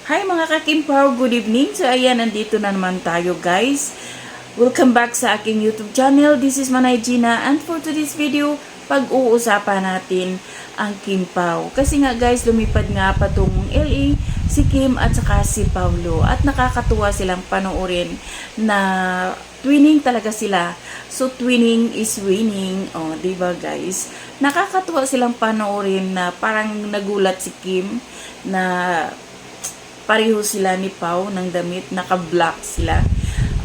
Hi mga kakimpaw, good evening. So ayan, nandito na naman tayo guys. Welcome back sa aking YouTube channel. This is Manay Gina, and for today's video, pag-uusapan natin ang Kimpaw. Kasi nga guys, lumipad nga patungong LA si Kim at saka si Paulo. At nakakatuwa silang panoorin na twinning talaga sila. So twinning is winning. Oh, 'di ba guys? Nakakatuwa silang panoorin na parang nagulat si Kim na pareho sila ni Pau ng damit, naka-black sila.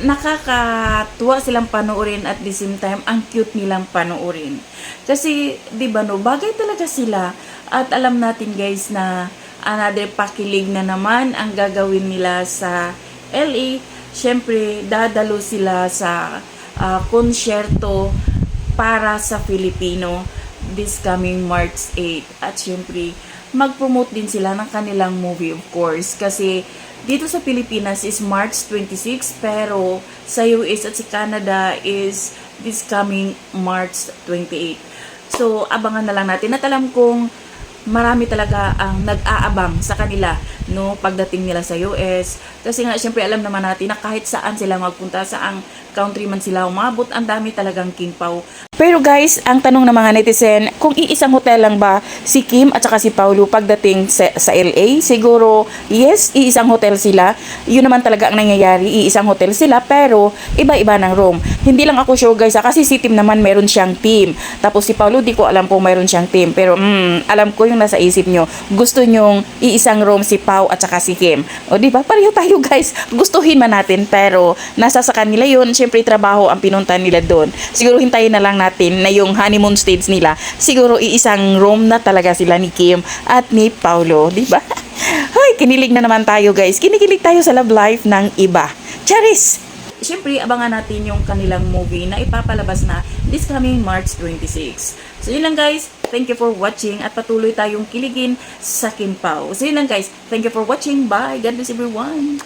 Nakakatuwa silang panoorin at the same time, ang cute nilang panoorin. Kasi, di ba no, bagay talaga sila. At alam natin guys na another pakilig na naman ang gagawin nila sa LA. Siyempre, dadalo sila sa konsyerto para sa Filipino this coming March 8. At siyempre, mag-promote din sila ng kanilang movie of course. Kasi dito sa Pilipinas is March 26, pero sa US at sa Canada is this coming March 28. So, abangan na lang natin. At alam kong marami talaga ang nag-aabang sa kanila no pagdating nila sa US. Kasi nga, syempre alam naman natin na kahit saan sila magpunta, saang country man sila umabot, ang dami talagang Kimpaw. Pero guys, ang tanong ng mga netizen, kung iisang hotel lang ba si Kim at saka si Paulo pagdating sa LA? Siguro, yes, iisang hotel sila. Yun naman talaga ang nangyayari, iisang hotel sila, pero iba-iba ng room. Hindi lang ako sure guys, kasi si Tim naman meron siyang team. Tapos si Paulo, di ko alam kung meron siyang team. Pero alam ko yung nasa isip nyo. Gusto nyong iisang room si Pau at saka si Kim. O diba, pareho tayo guys. Gustuhin man natin, pero nasa sa kanila yun. Siyempre, trabaho ang pinunta nila doon. Siguro hintayin na lang natin na yung honeymoon stage nila. Siguro iisang room na talaga sila ni Kim at ni Paulo. Diba? Ay, kinilig na naman tayo guys. Kinikilig tayo sa love life ng iba. Charis! Siyempre, abangan natin yung kanilang movie na ipapalabas na this coming March 26. So, yun lang guys. Thank you for watching at patuloy tayong kiligin sa Kimpaw. So, yun lang guys. Thank you for watching. Bye. God bless everyone.